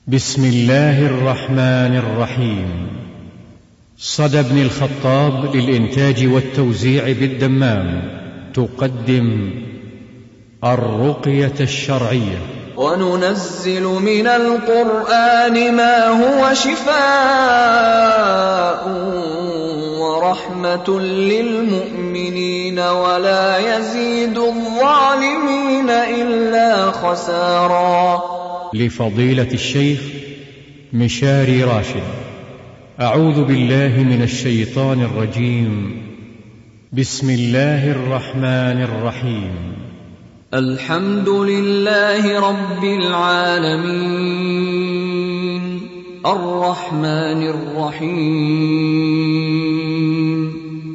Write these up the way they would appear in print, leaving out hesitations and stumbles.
بسم الله الرحمن الرحيم. صدى بن الخطاب للإنتاج والتوزيع بالدمام تقدم الرقية الشرعية. وننزل من القرآن ما هو شفاء ورحمة للمؤمنين ولا يزيد الظالمين إلا خسارا. لفضيلة الشيخ مشاري راشد. أعوذ بالله من الشيطان الرجيم. بسم الله الرحمن الرحيم. الحمد لله رب العالمين الرحمن الرحيم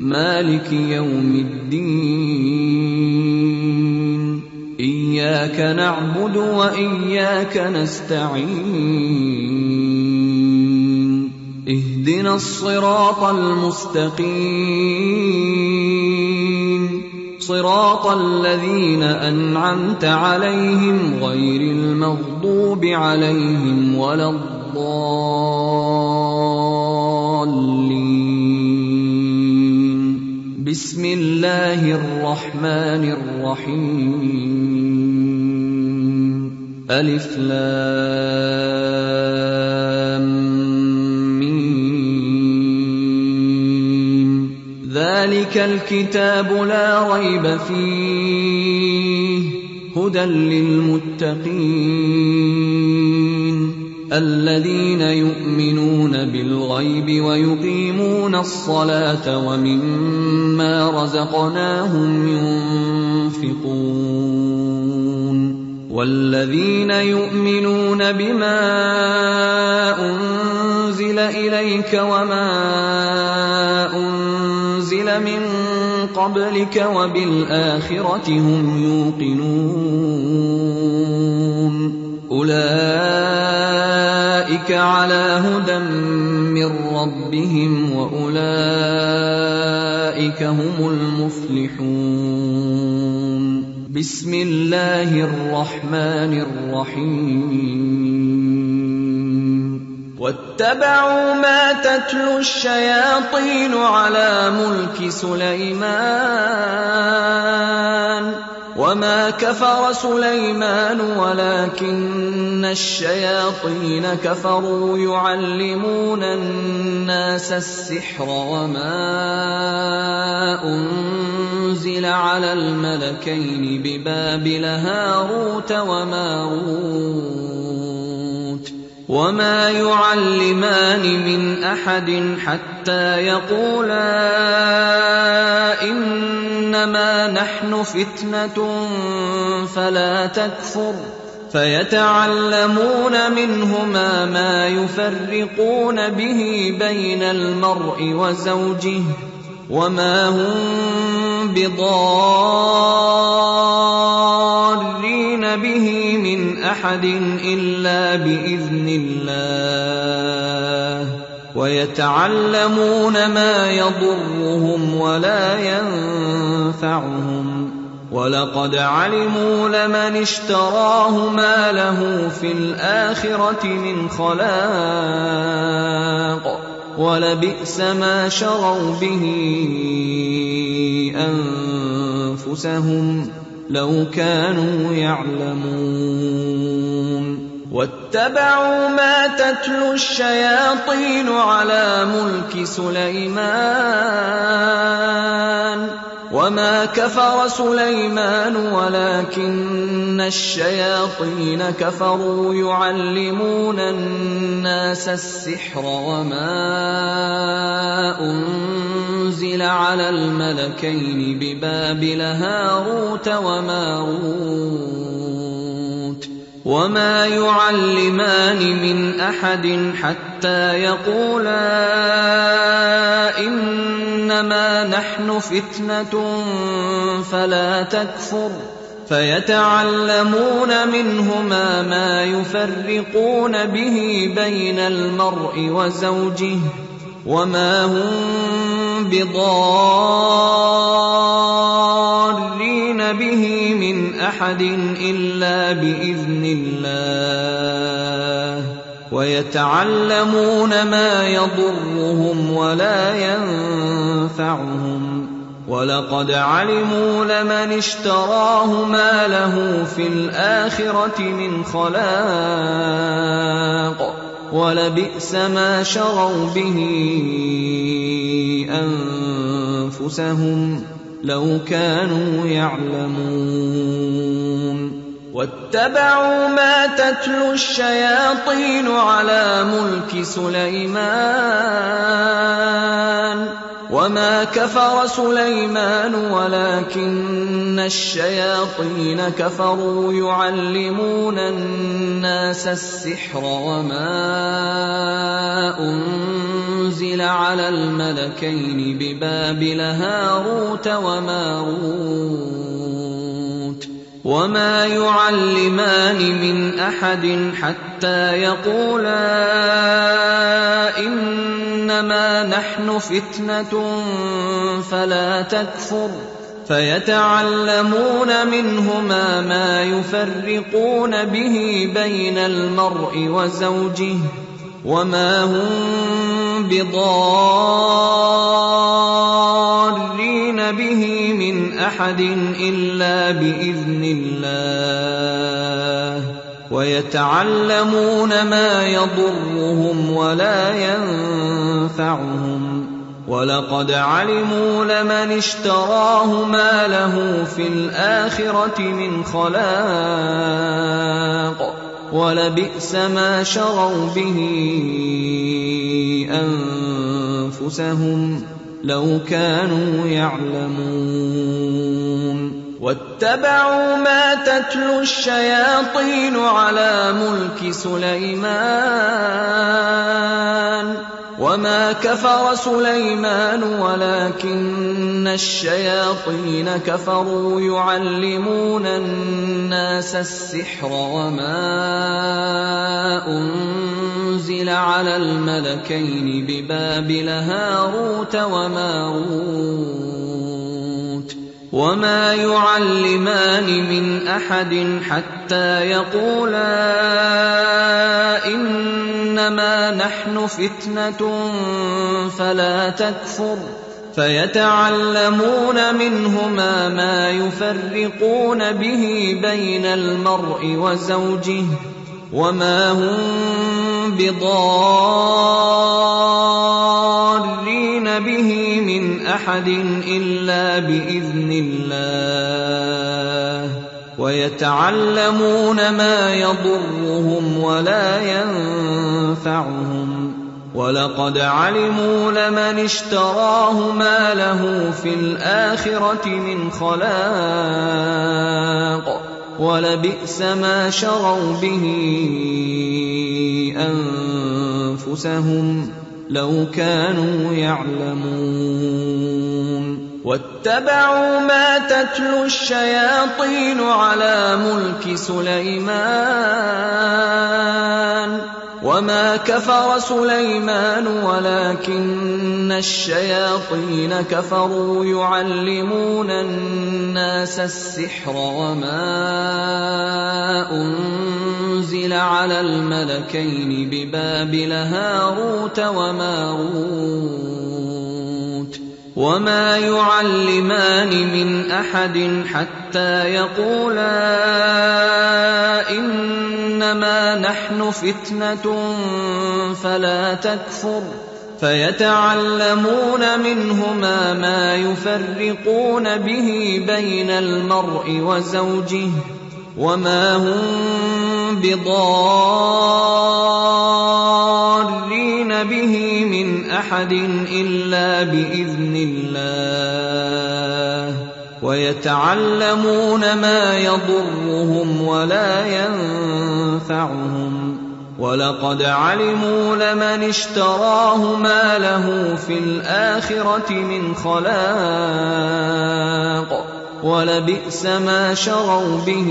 مالك يوم الدين إياك نعبد وإياك نستعين اهدنا الصراط المستقيم صراط الذين أنعمت عليهم غير المغضوب عليهم ولا الضالين. بسم الله الرحمن الرحيم. ألف لام ميم ذلك الكتاب لا ريب فيه هدى للمتقين الذين يؤمنون بالغيب ويقيمون الصلاة ومما رزقناهم ينفقون والذين يؤمنون بما أنزل إليك وما أنزل من قبلك وبالآخرة هم يوقنون أولئك على هدى من ربهم وأولئك هم المفلحون. بسم الله الرحمن الرحيم. واتبعوا ما تتلو الشياطين على ملك سليمان وما كفر سليمان ولكن الشياطين كفروا يعلمون الناس السحر وما أنزل على الملكين ببابل هاروت وماروت وما يعلمان من أحد حتى يقولا إنما نحن فتنة فلا تكفر فيتعلمون منهما ما يفرقون به بين المرء وزوجه وما هم بضارين به من أحد إلا بإذن الله ويتعلمون ما يضرهم ولا ينفعهم ولقد علموا لمن اشتراه ما له في الآخرة من خلاق ولبئس ما شروا به أنفسهم لو كانوا يعلمون. واتبعوا ما تتلو الشياطين على ملك سليمان وما كفر سليمان ولكن الشياطين كفروا يعلمون الناس السحر وما أنزل على الملكين ببابل هاروت وماروت وما يعلمان من أحد حتى يقولا إنما نحن فتنة فلا تكفر فيتعلمون منهما ما يفرقون به بين المرء وزوجه وما هم بضارين به من أحد إلا بإذن الله ويتعلمون ما يضرهم ولا ينفعهم ولقد علموا لمن اشتراه ما له في الآخرة من خلاق ولبئس ما شروا به أنفسهم لو كانوا يعلمون واتبعوا ما تتلو الشياطين على ملك سليمان وما كفر سليمان ولكن الشياطين كفروا يعلمون الناس السحر وما أنزل على الملكين ببابل هاروت وماروت وما يعلمان من أحد حتى يقولا إنما نحن فتنة فلا تكفر فيتعلمون منهما ما يفرقون به بين المرء وزوجه وما هم بضارين به من أحد إلا بإذن الله ويتعلمون ما يضرهم ولا ينفعهم ولقد علموا لمن اشتراه ما له في الآخرة من خلاق ولبئس ما شروا به أنفسهم لو كانوا يعلمون واتبعوا ما تتلو الشياطين على ملك سليمان وما كفر سليمان ولكن الشياطين كفروا يعلمون الناس السحر وما أنزل على الملكين ببابل هاروت وماروت وما يعلمان من أحد حتى يقولا إنما نحن فتنة فلا تكفر فيتعلمون منهما ما يفرقون به بين المرء وزوجه وما هم بضارين به من أحد إلا بإذن الله ويتعلمون ما يضرهم ولا ينفعهم ولقد علموا لمن اشتراه ما له في الآخرة من خلاق ولبئس ما شروا به أنفسهم لو كانوا يعلمون واتبعوا ما تتلو الشياطين على ملك سليمان وما كفر سليمان ولكن الشياطين كفروا يعلمون الناس السحر وما أنزل على الملكين ببابل هاروت وماروت وما يعلمان من أحد حتى يقولا إنما نحن فتنة فلا تكفر فيتعلمون منهما ما يفرقون به بين المرء وزوجه وما هم بضارين به من أحد إلا بإذن الله ويتعلمون ما يضرهم ولا ينفعهم ولقد علموا لمن اشتراه ما له في الآخرة من خلاق ولبئس ما شروا به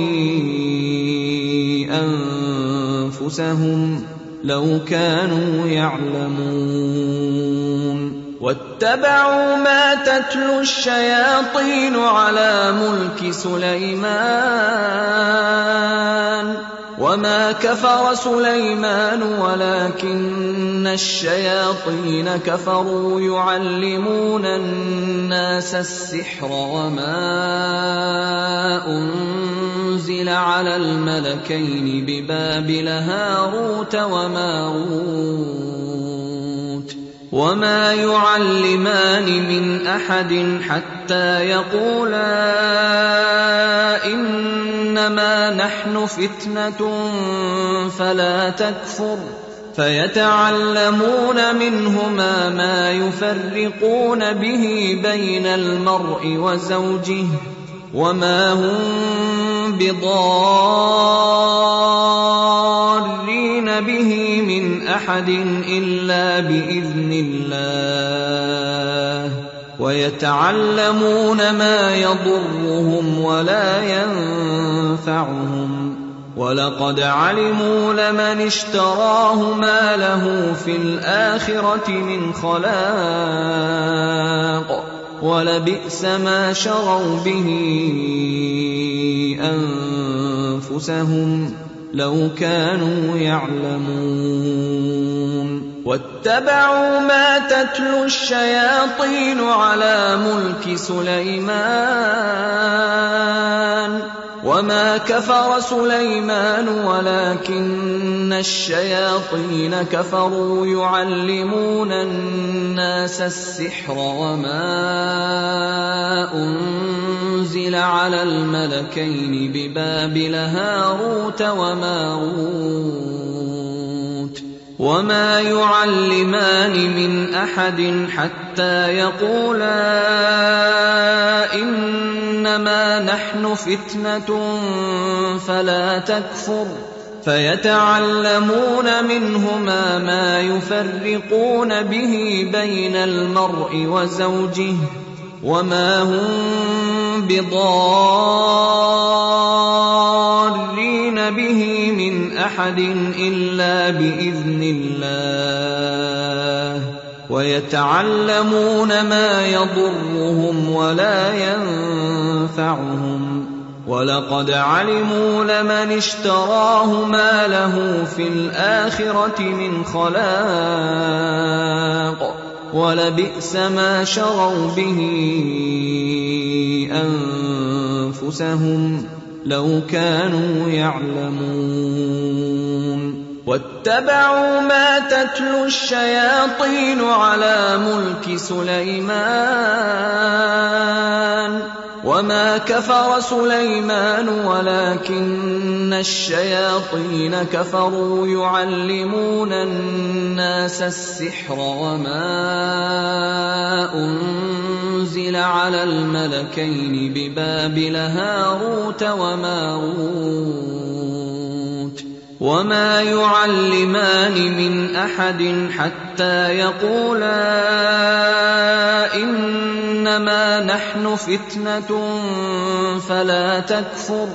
أنفسهم لو كانوا يعلمون واتبعوا ما تتلو الشياطين على ملك سليمان وما كفر سليمان ولكن الشياطين كفروا يعلمون الناس السحر وما أنزل على الملكين ببابل هاروت وماروت وما يعلمان من أحد حتى يقولا إنما نحن فتنة فلا تكفر فيتعلمون منهما ما يفرقون به بين المرء وزوجه وما هم بضارين به من أحد إلا بإذن الله ويتعلمون ما يضرهم ولا ينفعهم ولقد علموا لمن اشتراه ما له في الآخرة من خلاق ولبئس ما شروا به أنفسهم لو كانوا يعلمون واتبعوا ما تتلو الشياطين على ملك سليمان وما كفر سليمان ولكن الشياطين كفروا يعلمون الناس السحر وما أنزل على الملكين ببابل هاروت وماروت وما يعلمان من أحد حتى يقولا إنما نحن فتنة فلا تكفر فيتعلمون منهما ما يفرقون به بين المرء وزوجه وما هم بضارين به من أحد إلا بإذن الله ويتعلمون ما يضرهم ولا ينفعهم ولقد علموا لمن اشتراه ما له في الآخرة من خلاق ولبئس ما شروا به أنفسهم لو كانوا يعلمون واتبعوا ما تتلو الشياطين على ملك سليمان وما كفر سليمان ولكن الشياطين كفروا يعلمون الناس السحر وما أنزل على الملكين ببابل هاروت وماروت وما يعلمان من أحد حتى يقولا إنما نحن فتنة فلا تكفر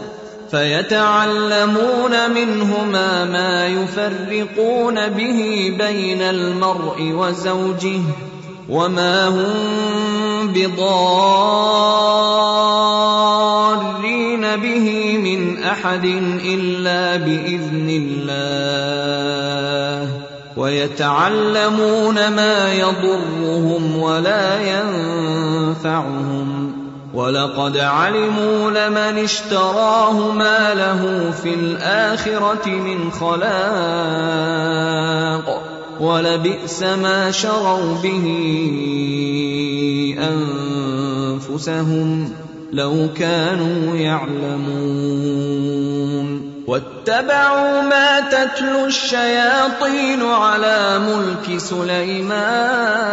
فيتعلمون منهما ما يفرقون به بين المرء وزوجه وما هم بضارين به من أحد إلا بإذن الله ويتعلمون ما يضرهم ولا ينفعهم ولقد علموا لمن اشتراه ما له في الآخرة من خلاق ولبئس ما شروا به أنفسهم لو كانوا يعلمون واتبعوا ما تتلو الشياطين على ملك سليمان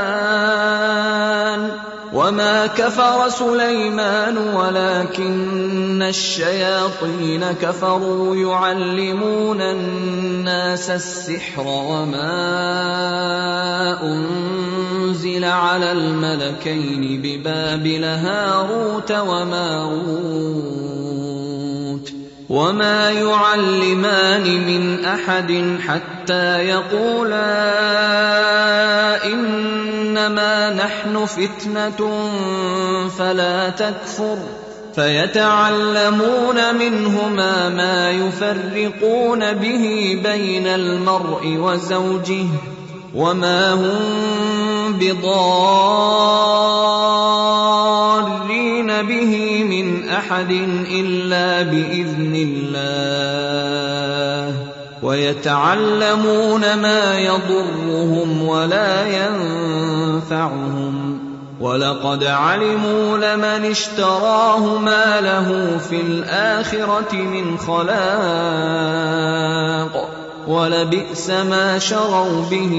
وما كفر سليمان ولكن الشياطين كفروا يعلمون الناس السحر وما أنزل على الملكين ببابل هاروت وماروت وما يعلمان من أحد حتى يقولا إنما نحن فتنة فلا تكفر فيتعلمون منهما ما يفرقون به بين المرء وزوجه وما هم بضارين به من أحد إلا بإذن الله ويتعلمون ما يضرهم ولا ينفعهم ولقد علموا لمن اشتراه ما له في الآخرة من خلاق ولبئس ما شروا به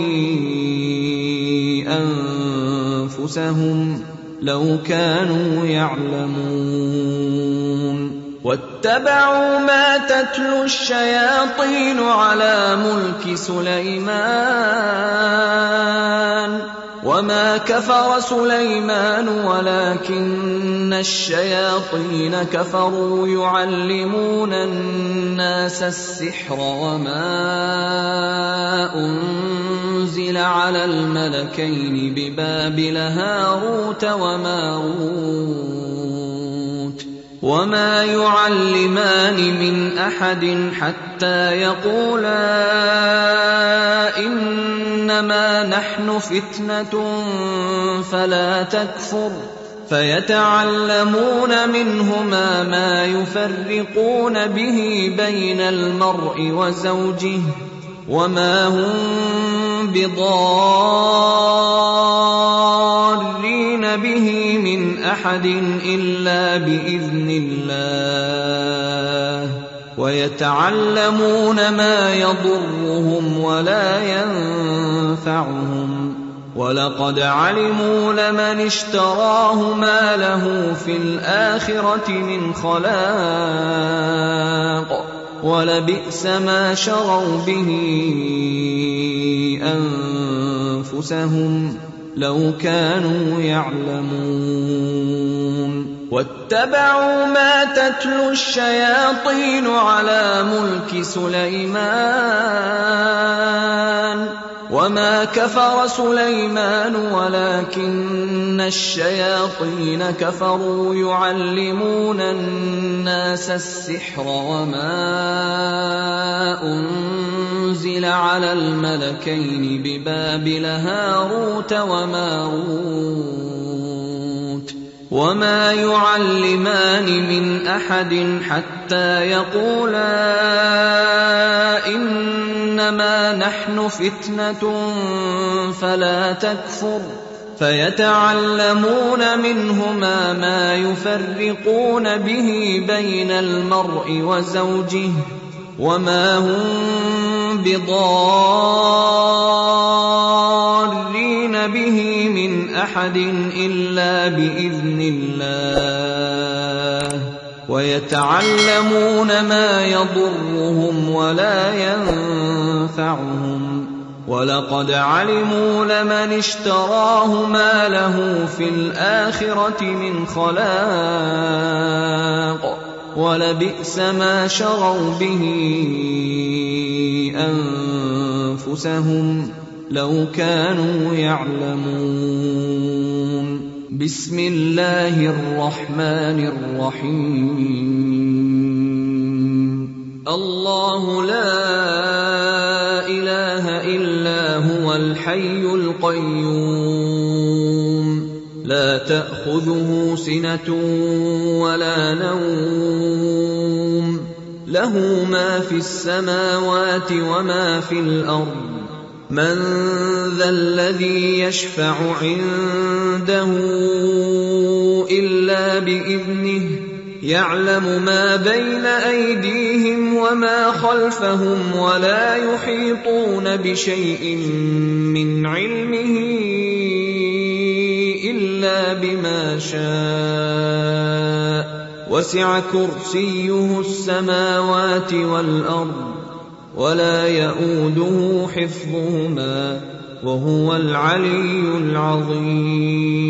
أنفسهم لو كانوا يعلمون واتبعوا ما تتلو الشياطين على ملك سليمان وما كفر سليمان ولكن الشياطين كفروا يعلمون الناس السحر وما أنزل على الملكين ببابل هاروت وماروت وما يعلمان من أحد حتى يقولا إنما نحن فتنة فلا تكفر فيتعلمون منهما ما يفرقون به بين المرء وزوجه وما هم بضارين به من أحد إلا بإذن الله ويتعلمون ما يضرهم ولا ينفعهم ولقد علموا لمن اشتراه ما له في الآخرة من خلاق ولبئس ما شروا به أنفسهم لو كانوا يعلمون واتبعوا ما تتلو الشياطين على ملك سليمان وما كفر سليمان ولكن الشياطين كفروا يعلمون الناس السحر وما أنزل على الملكين ببابل هاروت وماروت وما يعلمان من أحد حتى يقولا إنما نحن فتنة فلا تكفر فيتعلمون منهما ما يفرقون به بين المرء وزوجه وما هم بضارين به من أحد إلا بإذن الله ويتعلمون ما يضرهم ولا ينفعهم ولقد علموا لمن اشتراه ما له في الآخرة من خلاق ولبئس ما شروا به أنفسهم لو كانوا يعلمون بسم الله الرحمن الرحيم الله لا إله إلا هو الحي القيوم لا تأخذه سنة ولا نوم له ما في السماوات وما في الأرض من ذا الذي يشفع عنده إلا بإذنه يعلم ما بين أيديهم وما خلفهم ولا يحيطون بشيء من علمه إلا بما شاء وسع كرسيه السماوات والأرض ولا يئوده حفظهما وهو العلي العظيم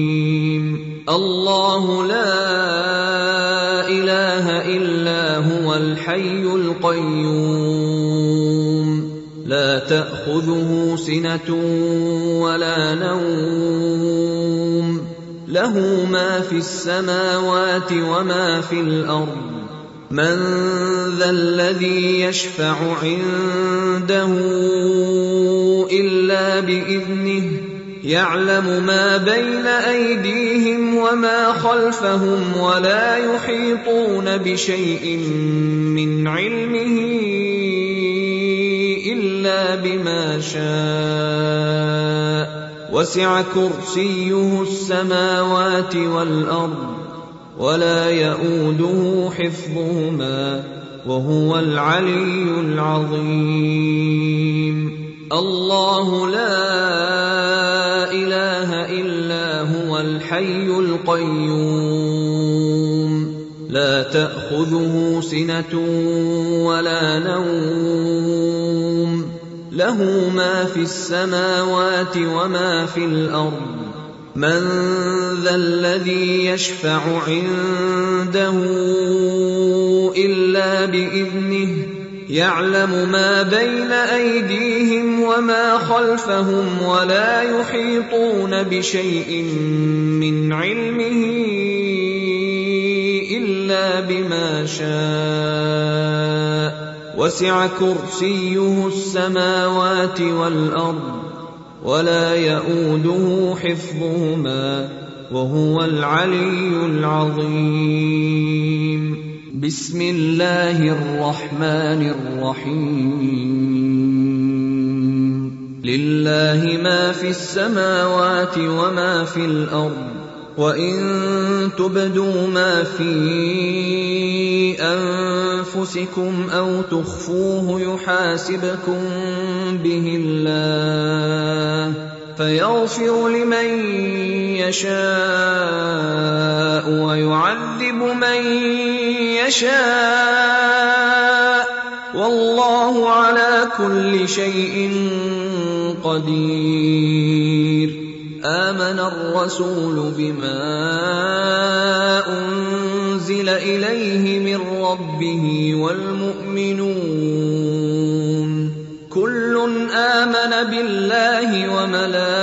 الله لا إله إلا هو الحي القيوم لا تأخذه سنة ولا نوم له ما في السماوات وما في الأرض من ذا الذي يشفع عنده إلا بإذنه يعلم ما بين أيديهم وما خلفهم ولا يحيطون بشيء من علمه إلا بما شاء وسع كرسيه السماوات والأرض ولا يئوده حفظهما وهو العلي العظيم الله لا إله إلا هو الحي القيوم لا تأخذه سنة ولا نوم له ما في السماوات وما في الأرض من ذا الذي يشفع عنده إلا بإذنه يعلم ما بين أيديهم وما خلفهم ولا يحيطون بشيء من علمه إلا بما شاء وسع كرسيه السماوات والأرض ولا يئوده حفظهما وهو العلي العظيم بسم الله الرحمن الرحيم لله ما في السماوات وما في الأرض وإن تبدوا ما في أنفسكم أو تخفوه يحاسبكم به الله فيغفر لمن يشاء ويعذب من يشاء والله على كل شيء قدير آمن الرسول بما أنزل إليه من ربه والمؤمنون كل آمن بالله وملائكته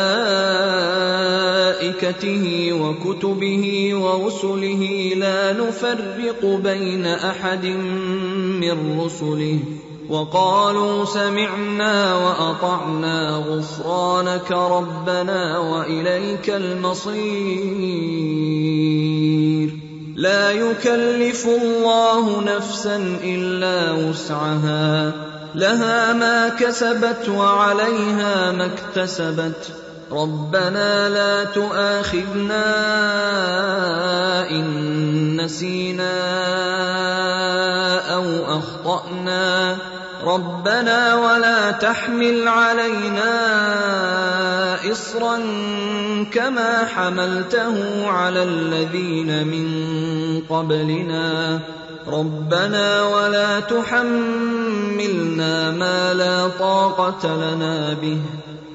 وكتبه ورسله لا نفرق بين أحد من رسله وقالوا سمعنا وأطعنا غفرانك ربنا وإليك المصير لا يكلف الله نفسا إلا وسعها لها ما كسبت وعليها ما اكتسبت ربنا لا تؤاخذنا إن نسينا أو أخطأنا ربنا ولا تحمل علينا إصرا كما حملته على الذين من قبلنا ربنا ولا تحملنا ما لا طاقة لنا به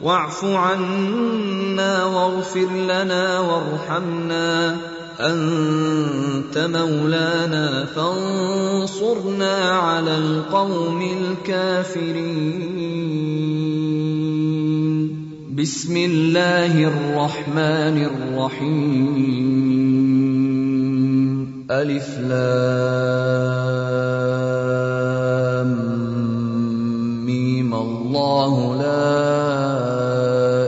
واعف عنا واغفر لنا وارحمنا أنت مولانا فانصرنا على القوم الكافرين بسم الله الرحمن الرحيم ألف لام ميم الله لا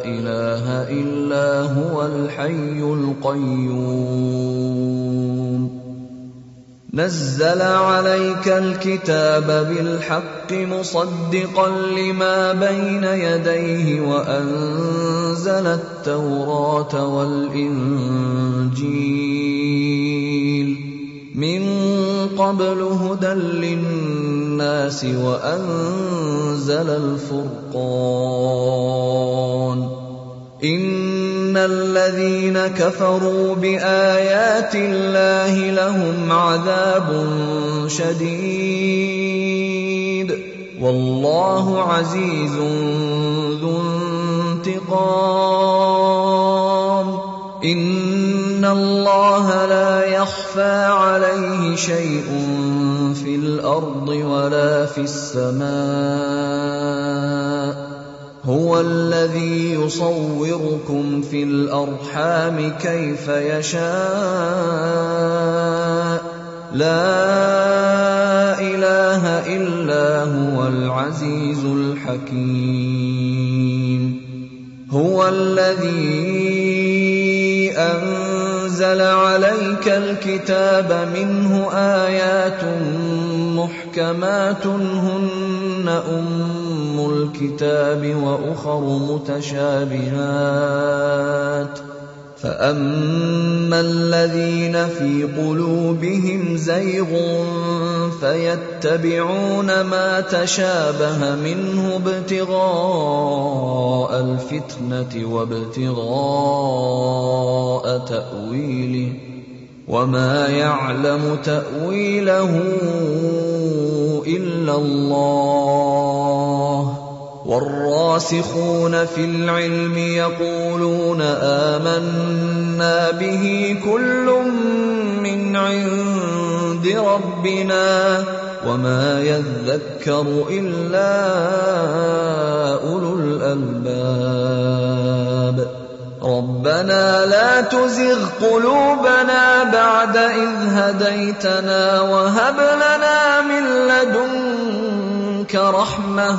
إله إلا هو الحي القيوم نزل عليك الكتاب بالحق مصدقا لما بين يديه وأنزل التوراة والإنجيل من قبل هدى للناس وأنزل الفرقان إن الذين كفروا بآيات الله لهم عذاب شديد والله عزيز ذو انتقام إن الله لا يخفى عليه شيء في الأرض ولا في السماء هو الذي يصوركم في الأرحام كيف يشاء لا إله إلا هو العزيز الحكيم هو الذي أنزل عليك الكتاب منه آيات محكمات هن أم الكتاب وأخر متشابهات فأما الذين في قلوبهم زيغ فيتبعون ما تشابه منه ابتغاء الفتنة وابتغاء تأويله وما يعلم تأويله إلا الله والراسخون في العلم يقولون آمنا به كل من عند ربنا وما يذكر إلا أولو الألباب ربنا لا تزغ قلوبنا بعد إذ هديتنا وهب لنا من لدنك رحمة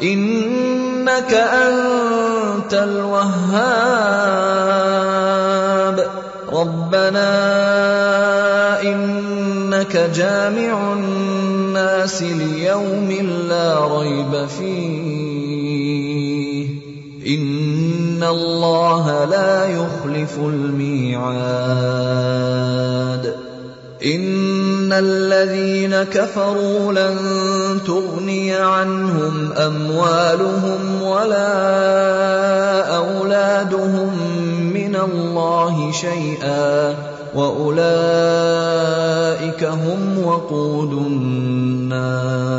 إنك أنت الوهاب ربنا إنك جامع الناس ليوم لا ريب فيه إن الله لا يخلف الميعاد إن الذين كفروا لن تغني عنهم أموالهم ولا أولادهم من الله شيئا وأولئك هم وقود النار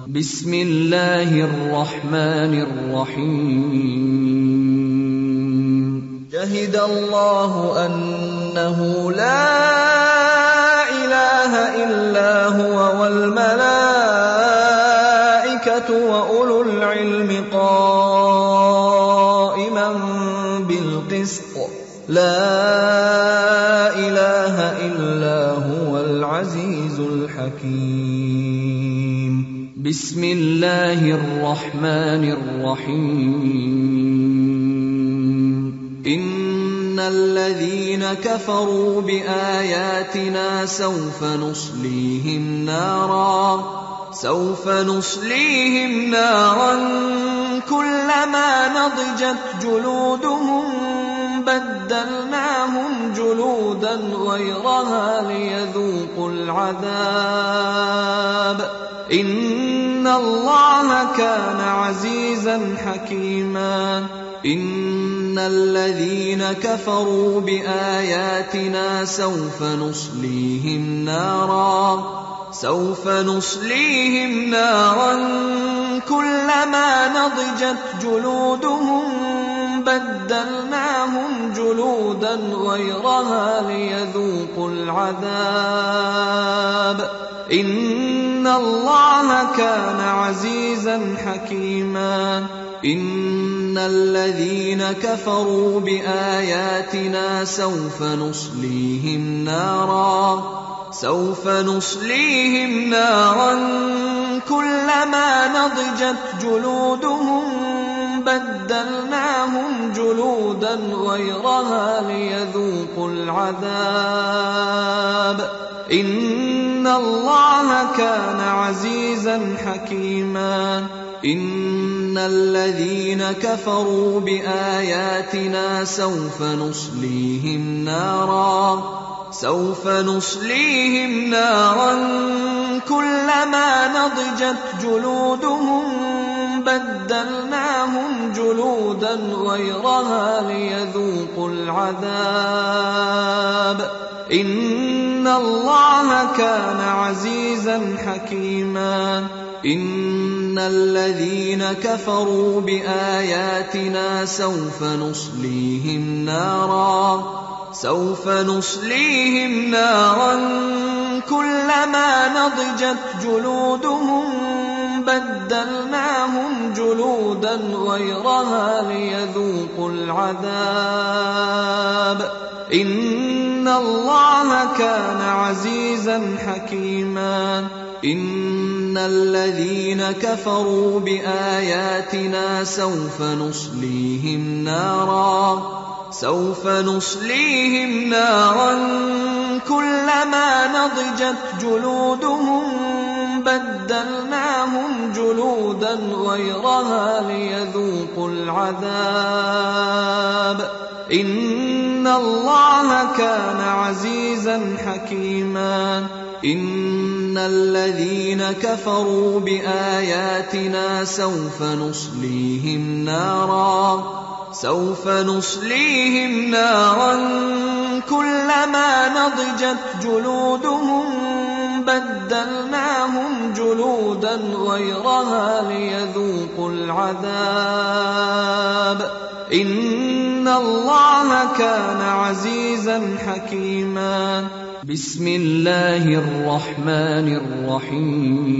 بسم الله الرحمن الرحيم شهد الله أنه لا إله إلا هو والملائكة وأولو العلم قائما بالقسط لا إله إلا هو العزيز الحكيم بسم الله الرحمن الرحيم إن الذين كفروا بآياتنا سوف نصليهم نارا كلما نضجت جلودهم بدلناهم جلودا غيرها ليذوقوا العذاب إن الله كان عزيزا حكيما إن الذين كفروا بآياتنا سوف نصليهم نارا كلما نضجت جلودهم بدلناهم جلودا غيرها ليذوقوا العذاب إن الله كان عزيزا حكيما إن الذين كفروا بآياتنا سوف نصليهم نارا كلما نضجت جلودهم بدلناهم جلودا غيرها ليذوقوا العذاب إن الله كان عزيزا حكيما إن الذين كفروا بآياتنا سوف نصليهم نارا كلما نضجت جلودهم بدلناهم جلودا غيرها ليذوقوا العذاب إن الله كان عزيزا حكيما إن الذين كفروا بآياتنا سوف نصليهم نارا كلما نضجت جلودهم بدلناهم جلودا غيرها ليذوقوا العذاب إن الله كان عزيزا حكيما إن الذين كفروا بآياتنا سوف نصليهم نارا كلما نضجت جلودهم بدلناهم جلودا غيرها ليذوقوا العذاب إن الله كان عزيزا حكيما إن الذين كفروا بآياتنا سوف نصليهم نارا كلما نضجت جلودهم بدلناهم جلودا غيرها ليذوقوا العذاب إن الله كان عزيزا حكيما بسم الله الرحمن الرحيم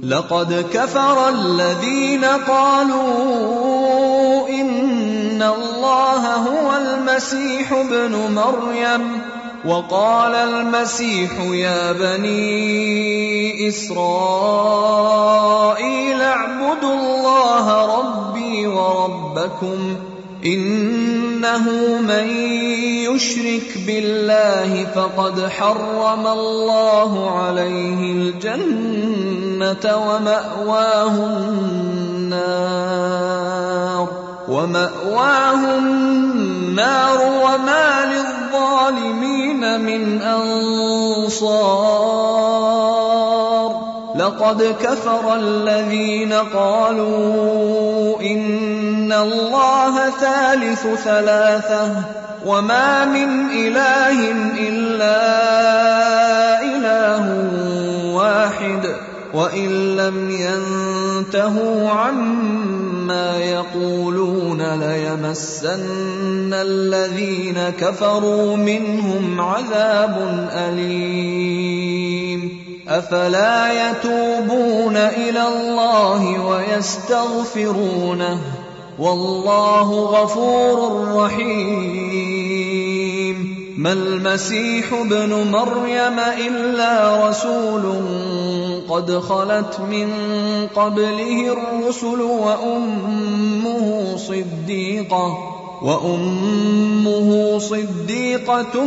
لقد كفر الذين قالوا إن الله هو المسيح ابن مريم وقال المسيح يا بني إسرائيل اعبدوا الله ربي وربكم إنه من يشرك بالله فقد حرم الله عليه الجنة ومأواه النار وما للظالمين من أنصار لقد كفر الذين قالوا إن الله ثالث ثلاثة وما من إله إلا إله واحد وإن لم ينتهوا عما يقولون ليمسن الذين كفروا منهم عذاب أليم أفلا يتوبون إلى الله ويستغفرونه والله غفور رحيم ما المسيح ابن مريم إلا رسول قد خلت من قبله الرسل وأمه صديقة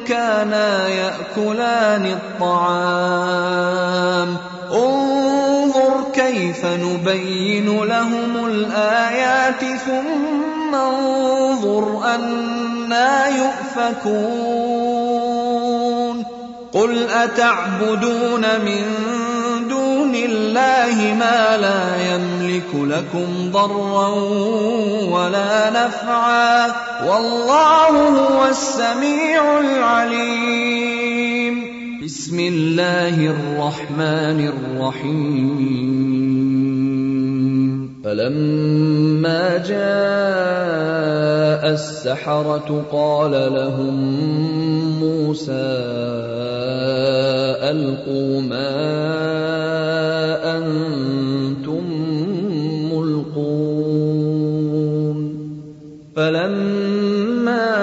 كانا يأكلان الطعام انظر كيف نبين لهم الآيات ثم انظر أنى يؤفكون قل أتعبدون من دون الله ما لا يملك لكم ضرا ولا نفعا والله هو السميع العليم بسم الله الرحمن الرحيم فلما جاء السحرة قال لهم موسى ألقوا ما أنتم ملقون فلما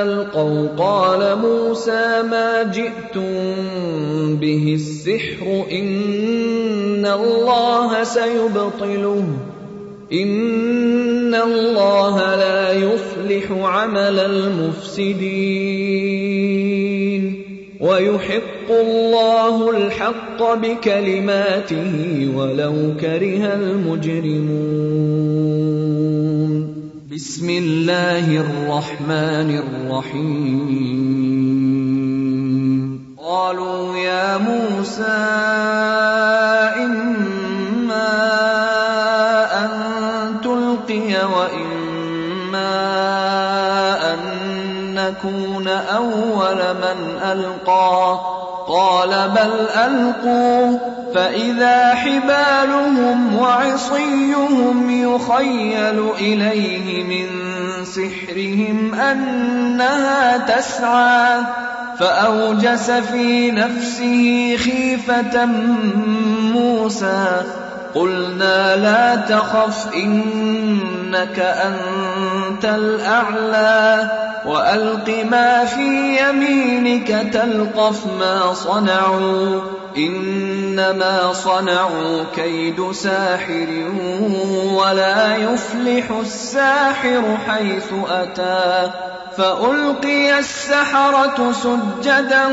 ألقوا قال موسى ما جئتم به السحر إن الله سيبطله إن الله لا يصلح عمل المفسدين ويحق الله الحق بكلماته ولو كره المجرمون بسم الله الرحمن الرحيم قالوا يا موسى إما أن تلقي وإما أن نكون أول من ألقى قال بل ألقوا فإذا حبالهم وعصيهم يخيل إليه من سحرهم أنها تسعى فأوجس في نفسه خيفة موسى. قلنا لا تخف إنك أنت الأعلى وألق ما في يمينك تلقف ما صنعوا إنما صنعوا كيد ساحر ولا يفلح الساحر حيث أتى. فألقي السحرة سجدا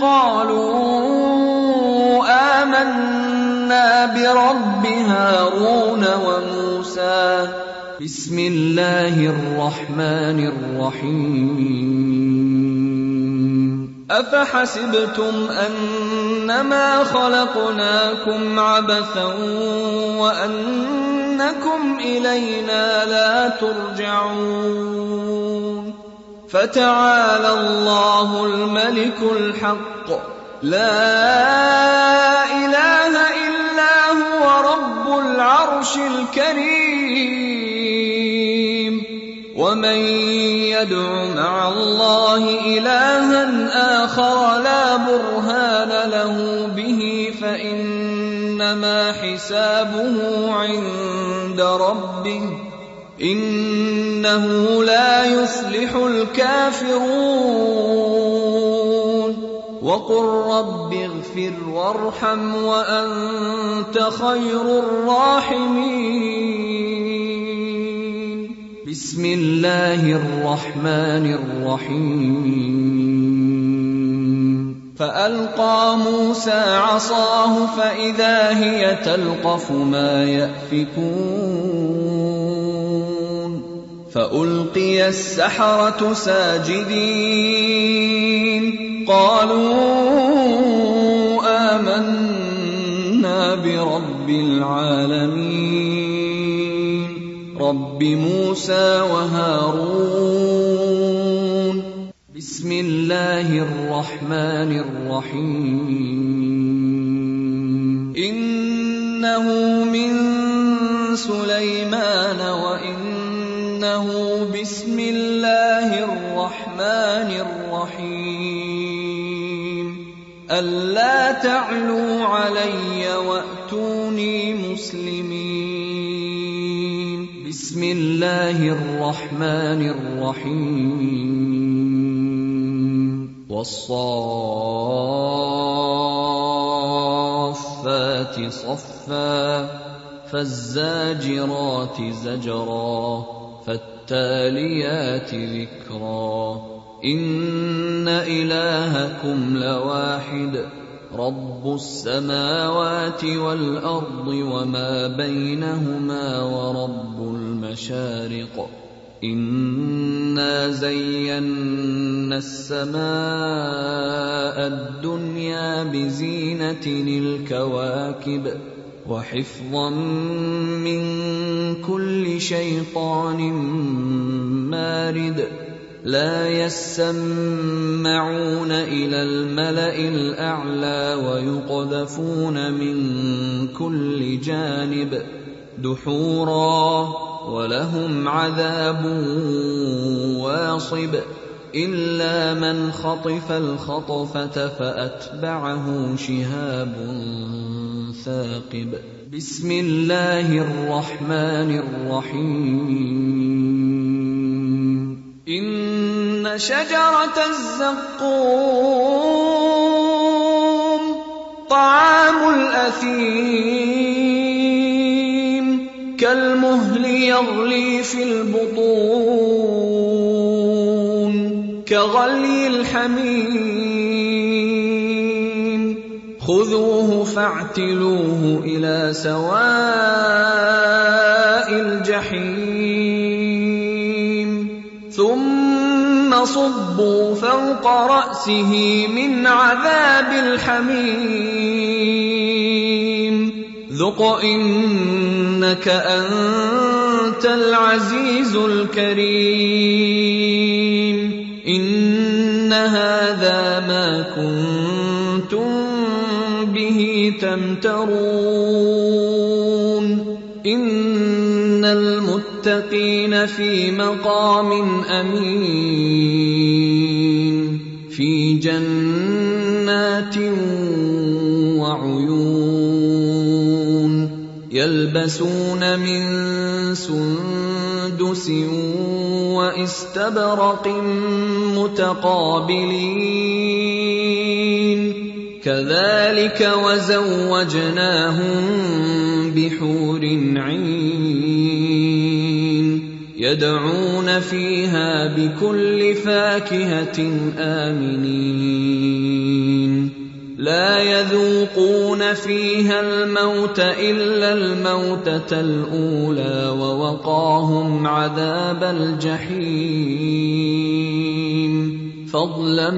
قالوا آمنا برب هارون وموسى. بسم الله الرحمن الرحيم. أفحسبتم أنما خلقناكم عبثا وأنكم إلينا لا ترجعون. فتعالى الله الملك الحق لا إله إلا هو رب العرش الكريم. ومن يدع مع الله إلها آخر لا برهان له به فإنما حسابه عند ربه إنه لا يفلح الكافرون. وقل رب اغفر وارحم وأنت خير الراحمين. بسم الله الرحمن الرحيم. فألقى موسى عصاه فإذا هي تلقف ما يأفكون. فألقي السحرة ساجدين قالوا آمنا برب العالمين رب موسى وهارون. بسم الله الرحمن الرحيم. إنه من سليمان وإنه بسم الله الرحمن الرحيم. ألا تعلوا علي وأتوني مسلمين. بسم الله الرحمن الرحيم. والصافات صفا فالزاجرات زجرا فالتاليات ذكرا. إن إلهكم لواحد رب السماوات والأرض وما بينهما ورب المشارق. إنا زينا السماء الدنيا بزينة الكواكب وحفظا من كل شيطان مارد. لا يسمعون إلى الملأ الأعلى ويقذفون من كل جانب دحورا ولهم عذاب واصب. إلا من خطف الخطفة فأتبعه شهاب ثاقب. بسم الله الرحمن الرحيم. إن شجرة الزقوم طعام الأثيم كالمهل يغلي في البطون كغلي الحميم. خذوه فاعتلوه إلى سواء الجحيم ثم صبوا فوق رأسه من عذاب الحميم. ذق إنك أنت العزيز الكريم. إن هذا ما كنتم به تمترون. إن المتقين في مقام أمين. في جنات وعيون يلبسون من سندس واستبرق متقابلين كذلك وزوجناهم بحور عين يدعون فيها بكل فاكهة آمنين لا يذوقون فيها الموت إلا الموتة الأولى ووقاهم عذاب الجحيم فضلا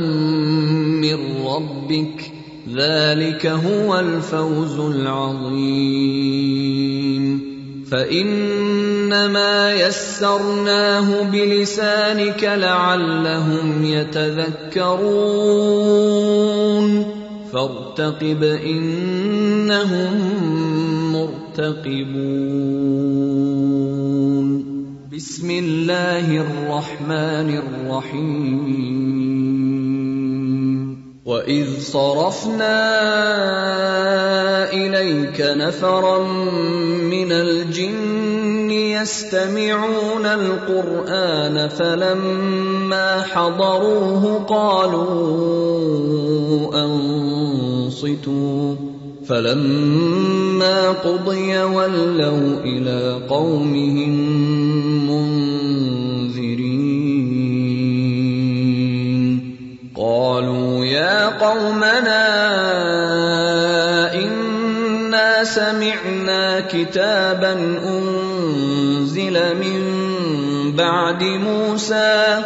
من ربك ذلك هو الفوز العظيم فإنما يسرناه بلسانك لعلهم يتذكرون فارتقب إنهم مرتقبون بسم الله الرحمن الرحيم وإذ صرفنا إليك نفرا من الجن يستمعون القرآن فلما حضروه قالوا أنصتوا فلما قضي ولوا إلى قومهم منذرين قالوا يا قومنا إنا سمعنا كتابا أنزل من بعد موسى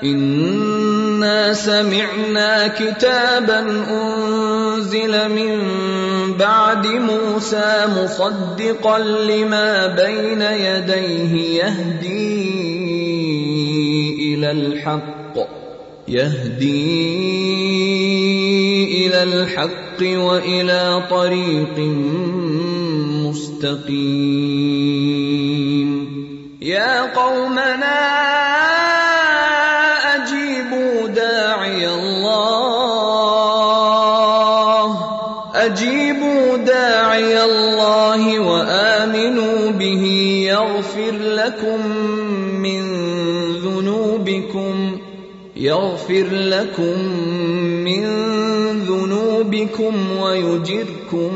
إنا سمعنا كتابا أنزل من بعد موسى مصدقا لما بين يديه يهدي إلى الحق وإلى طريق مستقيم يا قومنا أجيبوا داعي الله وآمنوا به يغفر لكم من ذنوبكم ويجركم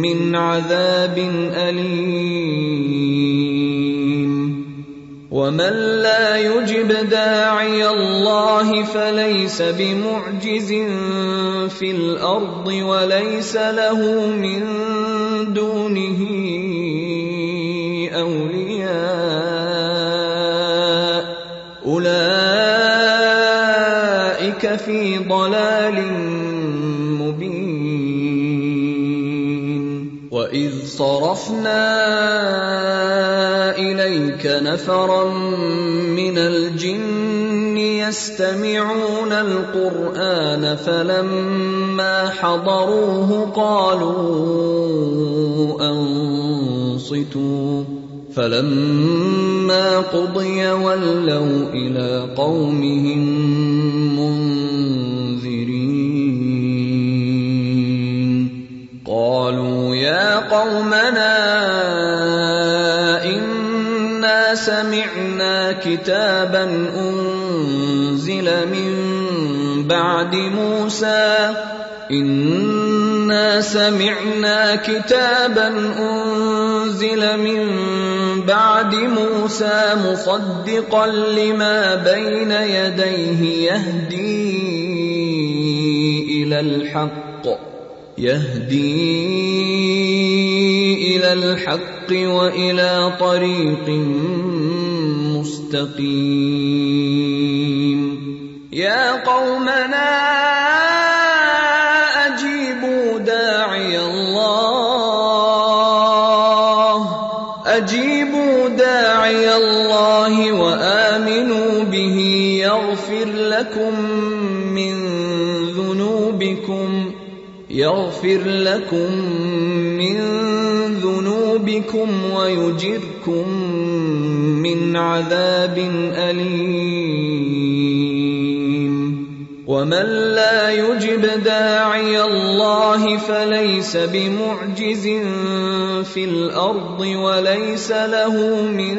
من عذاب أليم ومن لا يجب داعي الله فليس بمعجز في الأرض وليس له من دونه أولياء أولئك في ضلال مبين وإذ صرفنا إليك نفرا من الجن يستمعون القرآن فلما حضروه قالوا أنصتوا فلما قضي ولوا إلى قومهم منذرين قالوا يا قومنا إنا سمعنا كتابا أنزل من بعد موسى إنا سمعنا كتابا أنزل من بعد موسى مصدقا لما بين يديه يهدي إلى الحق وإلى طريق مستقيم يا قومنا أجيبوا داعي الله وآمنوا به يغفر لكم من ذنوبكم ويجركم من عذاب أليم ومن لا يجب داعي الله فليس بمعجز في الأرض وليس له من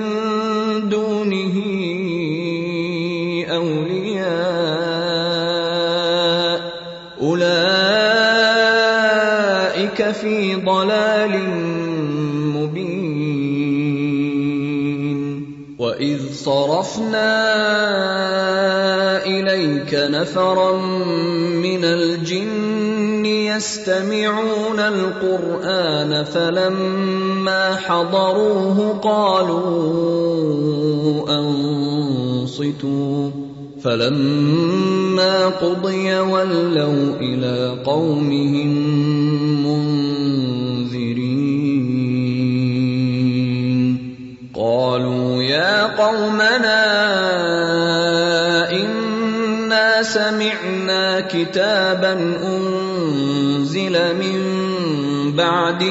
دونه أولياء أولئك في ضلال مبين. وإذ صرفنا إليك نفرا من الجن يستمعون القرآن فلما حضروه قالوا أنصتوا فلما قضي ولوا إلى قومهم منذرين. قالوا يا قومنا إنا سمعنا كتابا أنزل من بعد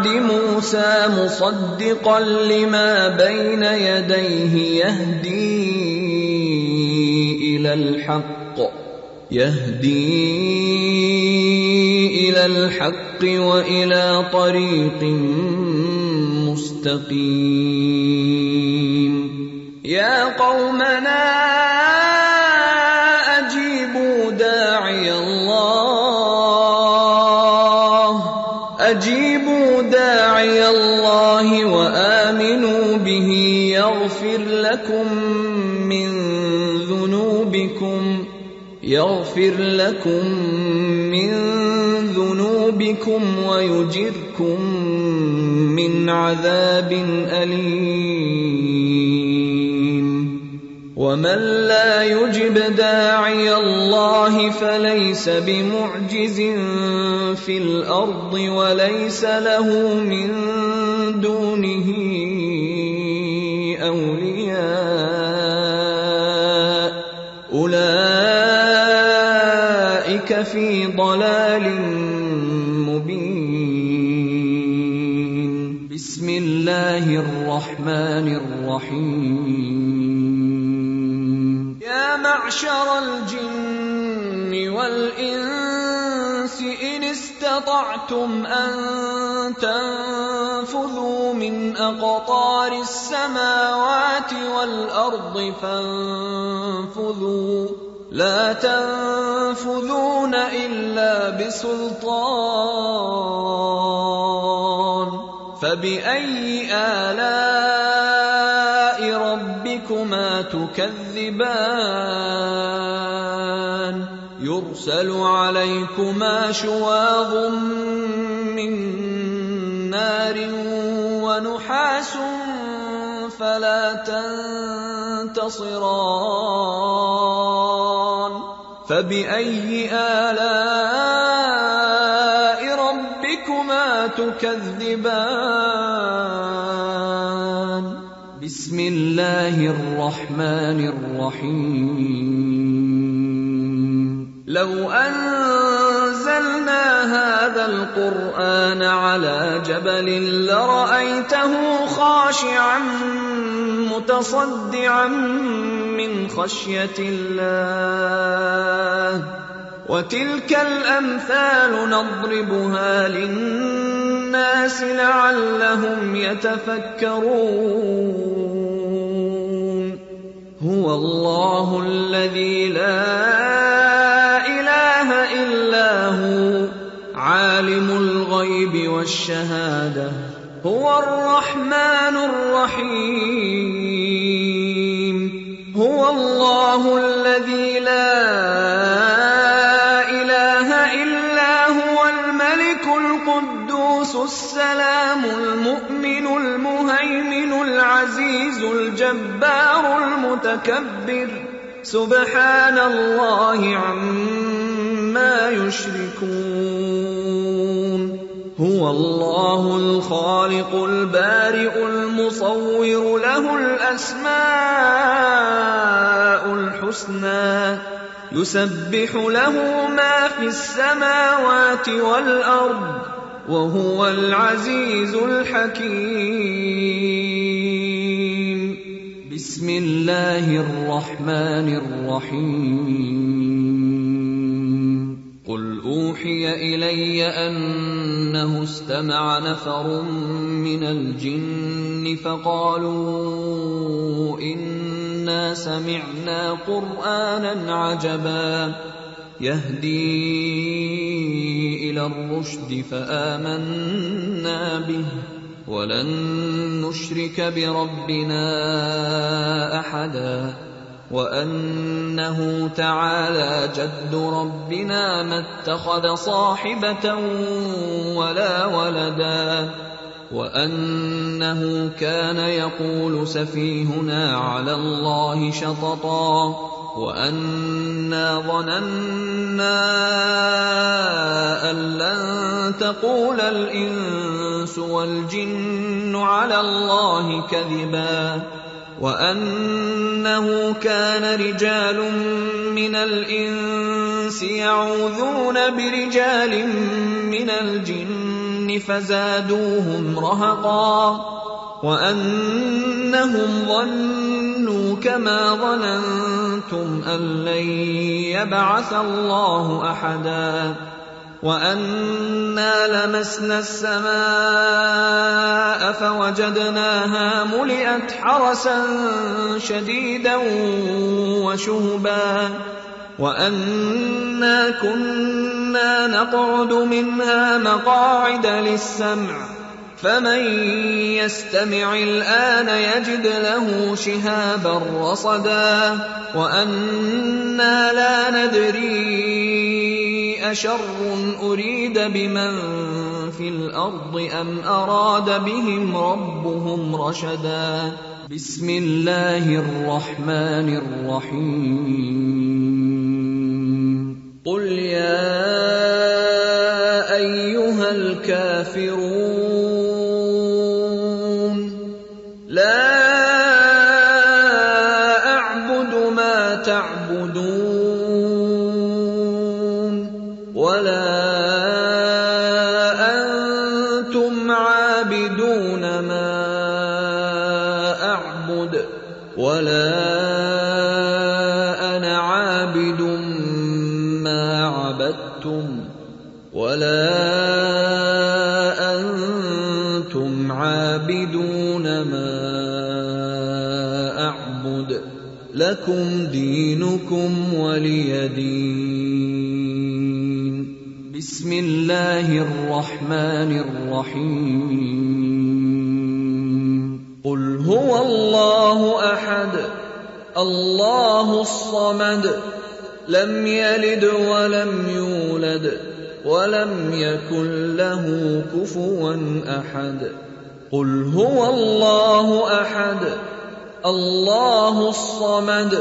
موسى مصدقا لما بين يديه يهدي إلى الحق وإلى طريق مستقيم. يا قومنا أجيبوا داعي الله وآمنوا به يغفر لكم من ذنوبكم ويجركم من عذاب أليم. ومن لا يجب داعي الله فليس بمعجز في الأرض وليس له من دونه أولياء أولئك في ضلال مبين. بسم الله الرحمن الرحيم. يا معشر الجن والإنس إن استطعتم أن تنفذوا من أقطار السماوات والأرض فانفذوا لا تنفذون إلا بسلطان. فبأي آلاء ربكما تكذبان؟ يرسل عليكما شواظ من نار ونحاس فلا تنتصران. فبأي آلاء ربكما تكذبان؟ بسم الله الرحمن الرحيم. لو أنزلنا هذا القرآن على جبل لرأيته خاشعا متصدعا من خشية الله. وتلك الأمثال نضربها للناس لعلهم يتفكرون. هو الله الذي لا إله إلا هو عالم الغيب والشهادة هو الرحمن الرحيم. هو الله الذي لا إله إلا هو الملك القدوس السلام المؤمن المهيمن العزيز الجبار المتكبر سبحان الله عما يشركون. هو الله الخالق البارئ المصور له الأسماء الحسنى يسبح له ما في السماوات والأرض وهو العزيز الحكيم. بسم الله الرحمن الرحيم. قل أوحي إلي أنه استمع نفر من الجن فقالوا إنا سمعنا قرآنا عجبا يهدي إلى الرشد فآمنا به ولن نشرك بربنا أحدا وأنه تعالى جد ربنا ما اتخذ صاحبة ولا ولدا وأنه كان يقول سفيهنا على الله شططا وأنا ظننا أن لن تقول الإنس والجن على الله كذبا وأنه كان رجال من الإنس يعوذون برجال من الجن فزادوهم رهقا وأنهم ظنوا كما ظننتم أن لن يبعث الله أحدا وأنا لمسنا السماء فوجدناها ملئت حرسا شديدا وشهبا وأنا كنا نقعد منها مقاعد للسمع فمن يستمع الآن يجد له شهابا رصدا وأنا لا ندري أشر أريد بمن في الأرض أم أراد بهم ربهم رشدا. بسم الله الرحمن الرحيم. قل يا أيها الكافرون لا أعبد ما تعبدون ولا أنتم عابدون ما أعبد ولا أنا عابد ما عبدتم ولا أنتم عابدون ما أعبد لكم دينكم ولي دين. بسم الله الرحمن الرحيم. قل هو الله أحد الله الصمد لم يلد ولم يولد ولم يكن له كفوا أحد. قل هو الله أحد الله الصمد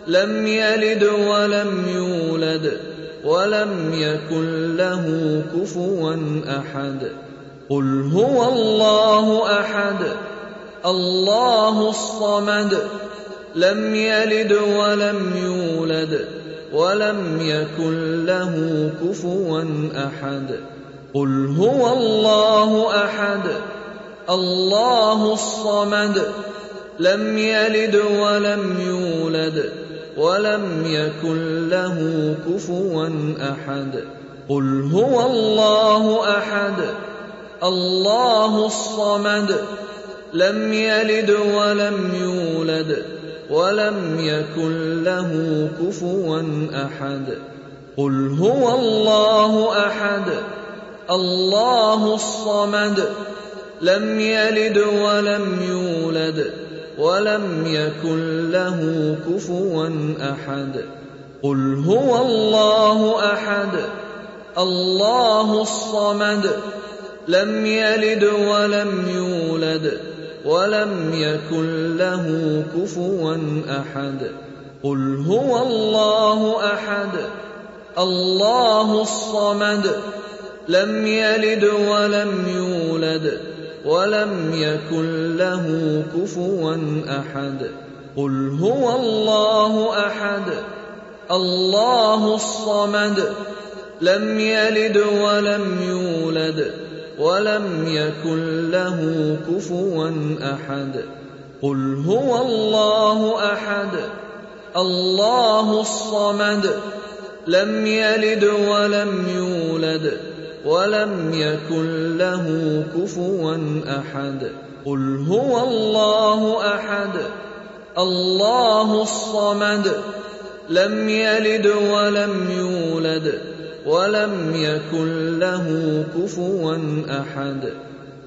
لم يلد ولم يولد ولم يكن له كفوا أحد. قل هو الله أحد الله الصمد لم يلد ولم يولد ولم يكن له كفوا أحد. قل هو الله أحد الله الصمد لم يلد ولم يولد ولم يكن له كفوا أحد. قل هو الله أحد الله الصمد لم يلد ولم يولد ولم يكن له كفوا أحد. قل هو الله أحد الله الصمد لم يلد ولم يولد ولم يكن له كفوا أحد. قل هو الله أحد الله الصمد لم يلد ولم يولد ولم يكن له كفوا أحد. قل هو الله أحد الله الصمد لم يلد ولم يولد ولم يكن له كفوا أحد. قل هو الله أحد الله الصمد لم يلد ولم يولد ولم يكن له كفوا أحد. قل هو الله أحد الله الصمد لم يلد ولم يولد ولم يكن له كفوا أحد. قل هو الله أحد الله الصمد لم يلد ولم يولد ولم يكن له كفوا أحد.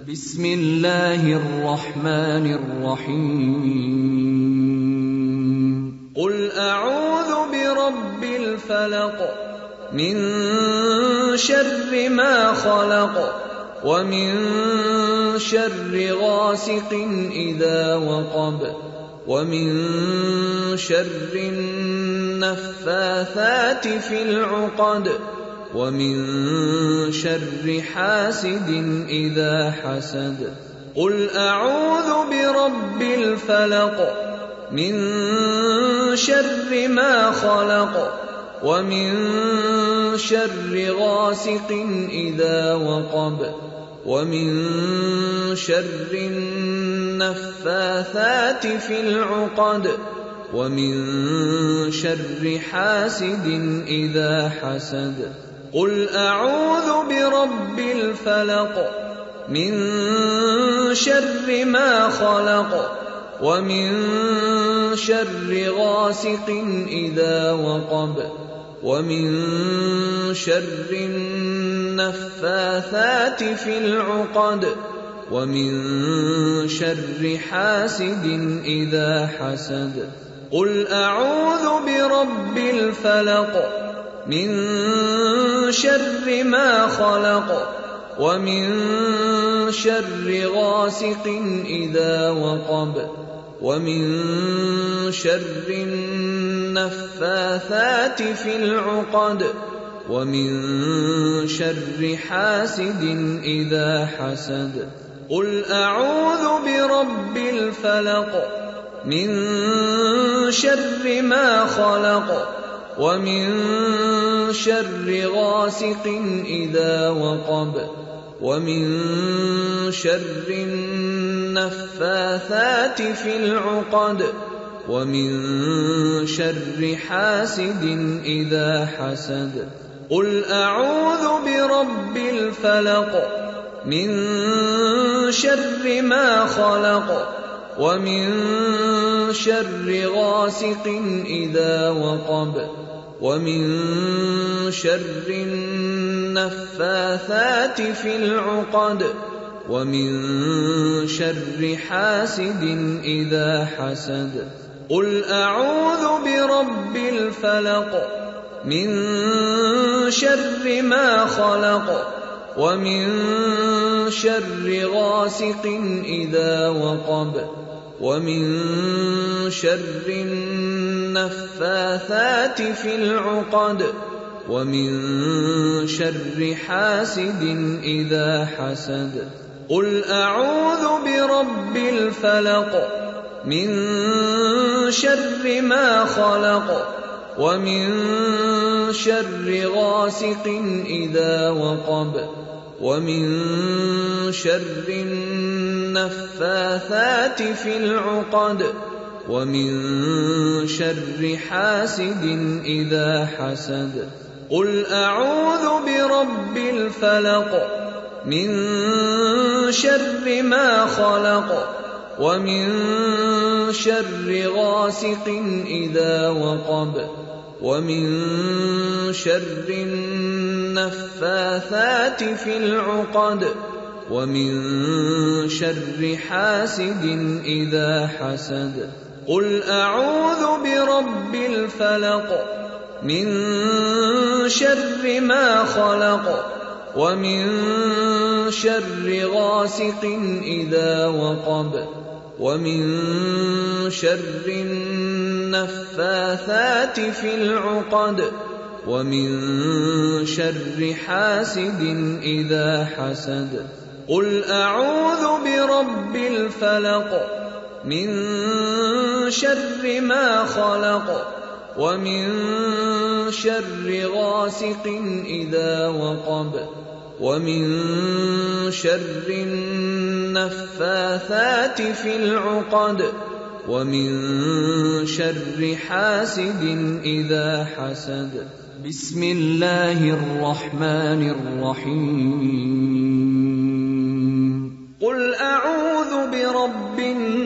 بسم الله الرحمن الرحيم. قل أعوذ برب الفلق من شر ما خلق ومن شر غاسق إذا وقب ومن شر النفاثات في العقد ومن شر حاسد إذا حسد. قل أعوذ برب الفلق من شر ما خلق ومن شر غاسق إذا وقب ومن شر النفاثات في العقد ومن شر حاسد إذا حسد. قل أعوذ برب الفلق من شر ما خلق ومن شر غاسق إذا وقب ومن شر النفاثات في العقد ومن شر حاسد إذا حسد. قل أعوذ برب الفلق من شر ما خلق ومن شر غاسق إذا وقب ومن شر النفاثات في العقد ومن شر حاسد إذا حسد. قل أعوذ برب الفلق من شر ما خلق ومن شر غاسق إذا وقب ومن شر النفاثات في العقد ومن شر حاسد إذا حسد. قل أعوذ برب الفلق من شر ما خلق ومن شر غاسق إذا وقب ومن شر النفاثات في العقد ومن شر حاسد إذا حسد. قل أعوذ برب الفلق من شر ما خلق ومن شر غاسق إذا وقب ومن شر النفاثات في العقد ومن شر حاسد إذا حسد. قل أعوذ برب الفلق من شر ما خلق ومن شر غاسق إذا وقب ومن شر النفاثات في العقد ومن شر حاسد إذا حسد. قل أعوذ برب الفلق من شر ما خلق ومن شر غاسق إذا وقب ومن شر النفاثات في العقد ومن شر حاسد إذا حسد. قل أعوذ برب الفلق من شر ما خلق ومن شر غاسق إذا وقب ومن شر النفاثات في العقد ومن شر حاسد إذا حسد. قل أعوذ برب الفلق من شر ما خلق ومن شر غاسق إذا وقب ومن شر النفاثات في العقد ومن شر حاسد إذا حسد. بسم الله الرحمن الرحيم. قل أعوذ برب الناس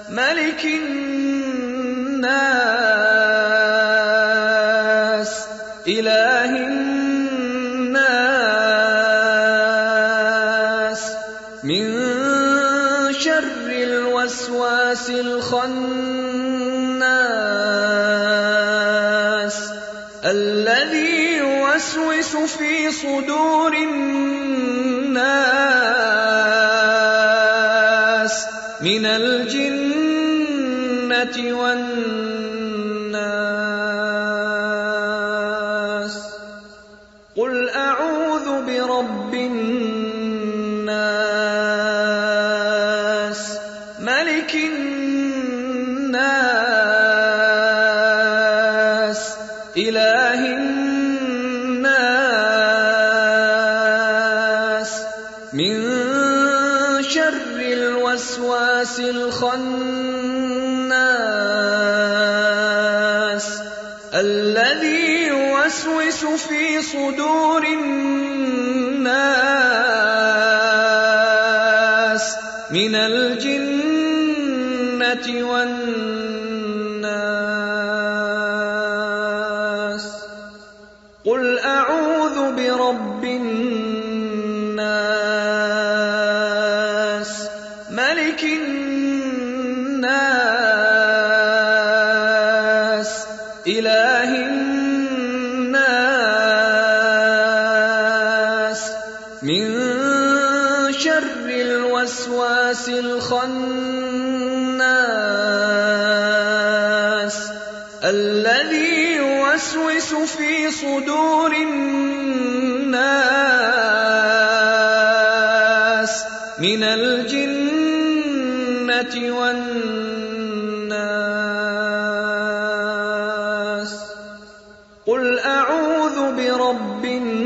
ملك الناس إله الناس من شر الوسواس الخناس الذي يوسوس في صدور الناس من الجنة والناس. قل أعوذ برب الناس ملك الناس إله الناس من شر الوسواس الخناس الذي يوسوس في صدور الناس من الجنة والناس. قل أعوذ برب الناس ملك الناس إله الناس من شر الوسواس الخناس الذي يوسوس في صدور الناس من الجنة والناس. قل أعوذ برب الناس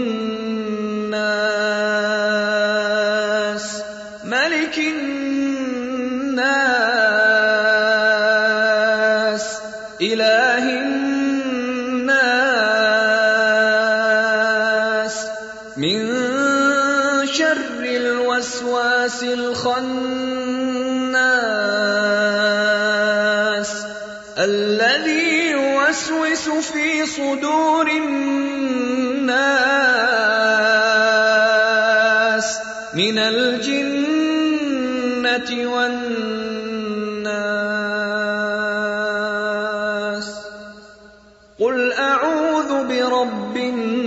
ملك الناس إله الناس من شر الوسواس الخناس الذي يوسوس في صدور الناس من الجنة والناس. قل أعوذ برب الناس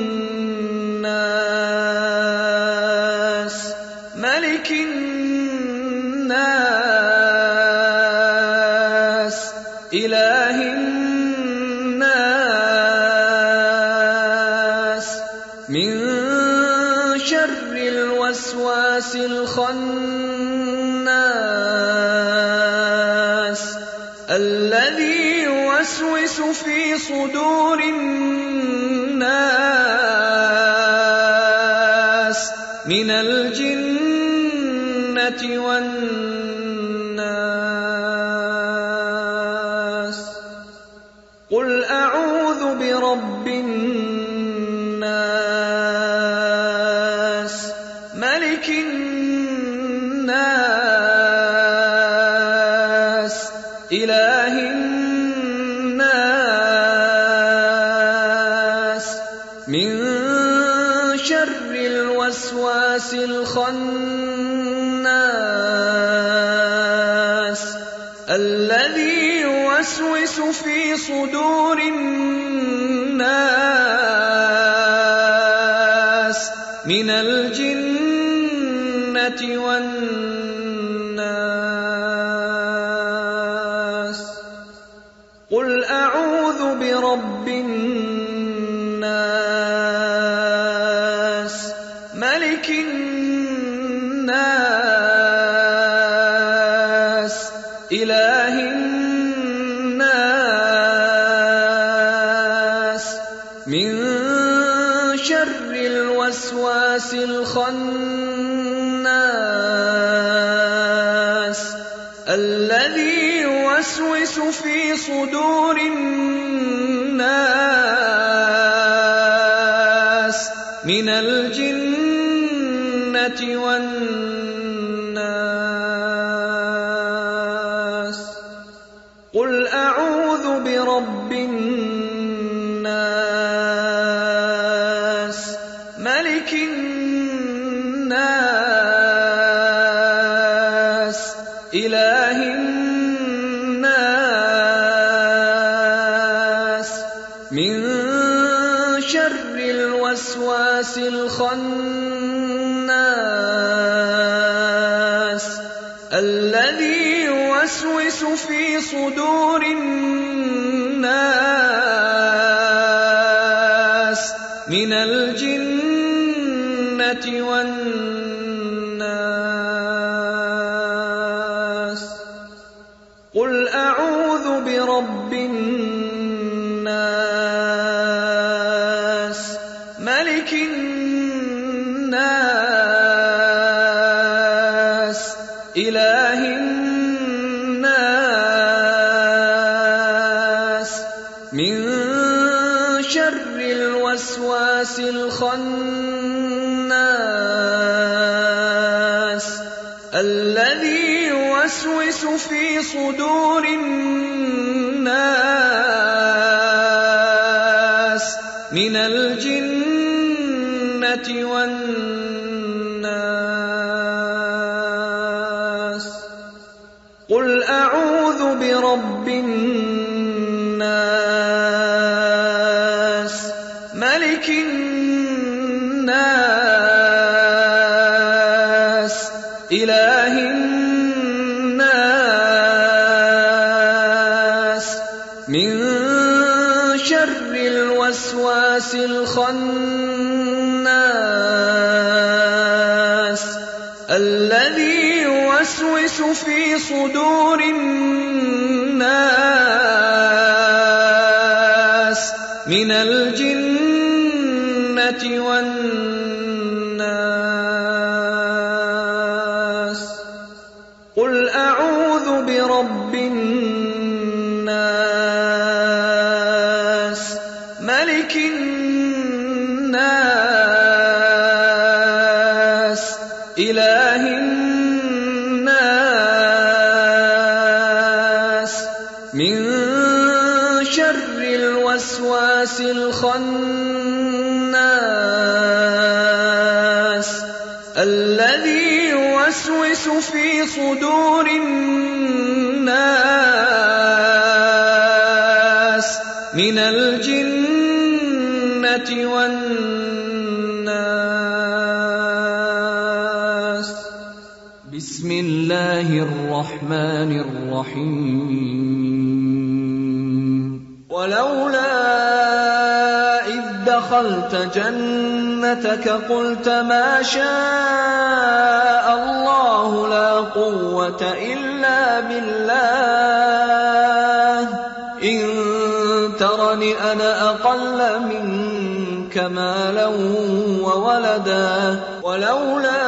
ملك الناس إله الناس من شر الوسواس الخناس الذي يوسوس في صدور الناس من الجنة والناس. قل أعوذ برب الناس ملك الناس إله الناس من شر الوسواس الخناس الذي يوسوس في صدور الناس من الجنة والناس. قل أعوذ برب الناس ملك الناس إله من شر الوسواس الخناس الذي يوسوس في صدور الناس من الجنة والناس. قل أعوذ برب الناس ملك الناس إله الناس من شر الوسواس الخناس الذي يوسوس في صدور الناس من الجنة والناس. قل أعوذ برب الناس ملك الناس إله الناس من شر الوسواس الخناس الذي يوسوس في صدور الناس من الجنة والناس. قل أعوذ برب الناس ملك الناس إله الناس من شر الوسواس الخناس الذي يوسوس في صدور الناس من الجنة والناس. قل أعوذ برب الناس ملك الناس إله الناس من شر الوسواس الخناس الذي يوسوس في صدور الناس من الجنة والناس. بسم الله الرحمن الرحيم. ولولا إذ دخلت جنتك قلت ما شاء الله لا قوة إلا بالله إن ترني أنا أقل منك مالا وولدا. ولولا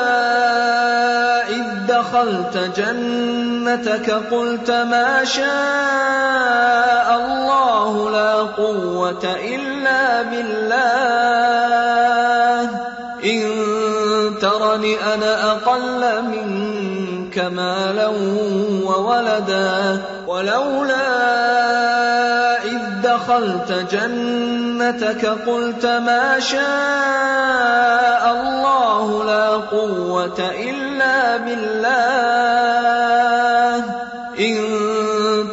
إذ دخلت جنتك قلت ما شاء الله لا قوة إلا بالله إن ترني أنا أقل منك مالا وولدا. ولولا إذ دخلت جنتك قلت ما شاء الله لا قوة إلا بالله إن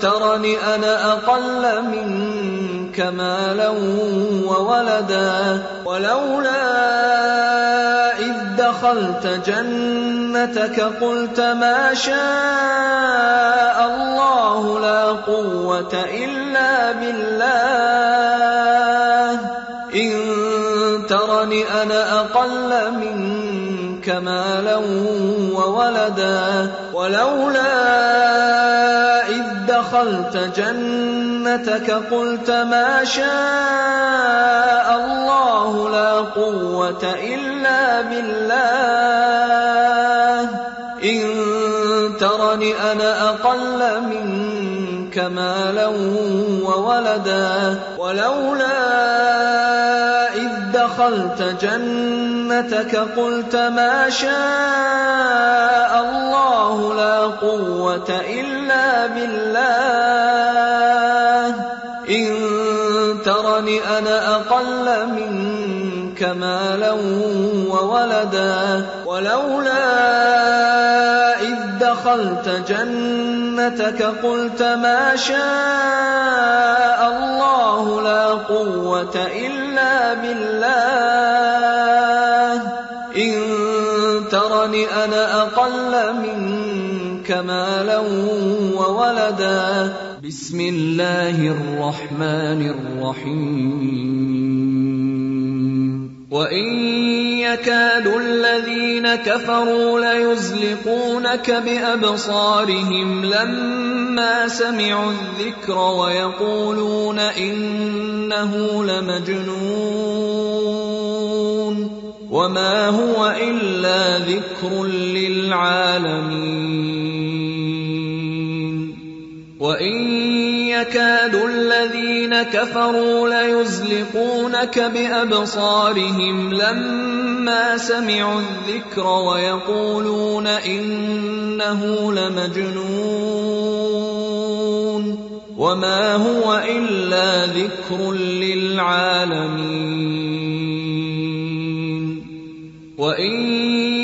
ترني أنا أقل منك مالا وولدا. ولولا إذ دخلت جنتك قلت ما شاء الله لا قوة إلا بالله إن ترني أنا أقل منك مالا وولدا. ولولا إذ دخلت جنتك قلت ما شاء الله لا قوة إلا بالله إن ترني أنا أقل منك مالا وولدا ولولا إذ دخلت جنتك قلت ما شاء الله لا قوة إلا بالله إن ترني أنا أقل منك مالا وولدا ولولا إذ دخلت جنتك قلت ما شاء الله لا قوة إلا بالله إن ترني أنا أقل منك مالا وولدا بسم الله الرحمن الرحيم وإن يكاد الذين كفروا ليزلقونك بأبصارهم لما سمعوا الذكر ويقولون إنه لمجنون وما هو إلا ذكر للعالمين وإن يكاد الذين كفروا ليزلقونك بأبصارهم لما سمعوا الذكر ويقولون إنه لمجنون وما هو إلا ذكر للعالمين وإن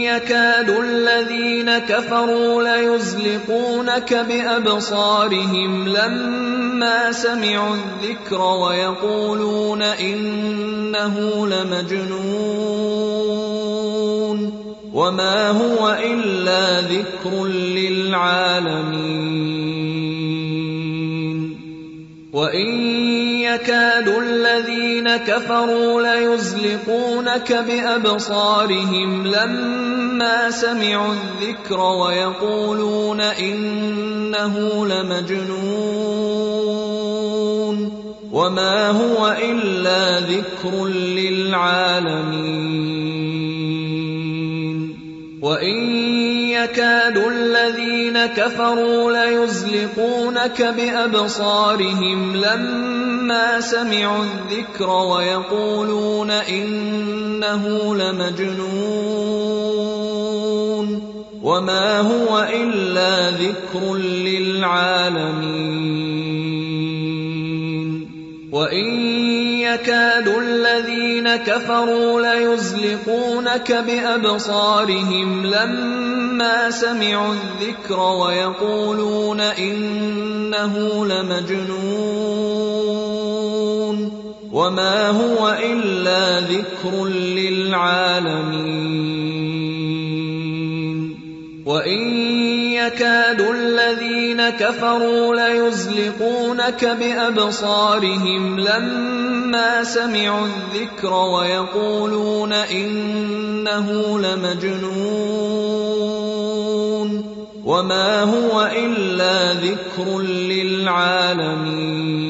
يكاد الذين كفروا ليزلقونك بأبصارهم لما سمعوا الذكر ويقولون إنه لمجنون وما هو إلا ذكر للعالمين وإن يكاد الذين كفروا ليزلقونك بأبصارهم لما سمعوا الذكر ويقولون إنه لمجنون وما هو إلا ذكر للعالمين وإن يكاد الذين كفروا ليزلقونك بأبصارهم لما سمعوا الذكر ويقولون إنه لمجنون وما هو إلا ذكر للعالمين وإن يكاد الذين كفروا ليزلقونك بأبصارهم لما سمعوا الذكر ويقولون إنه لمجنون وما هو إلا ذكر للعالمين وإن يكاد الذين كفروا ليزلقونك بأبصارهم لما سمعوا الذكر ويقولون إنه لمجنون وما هو إلا ذكر للعالمين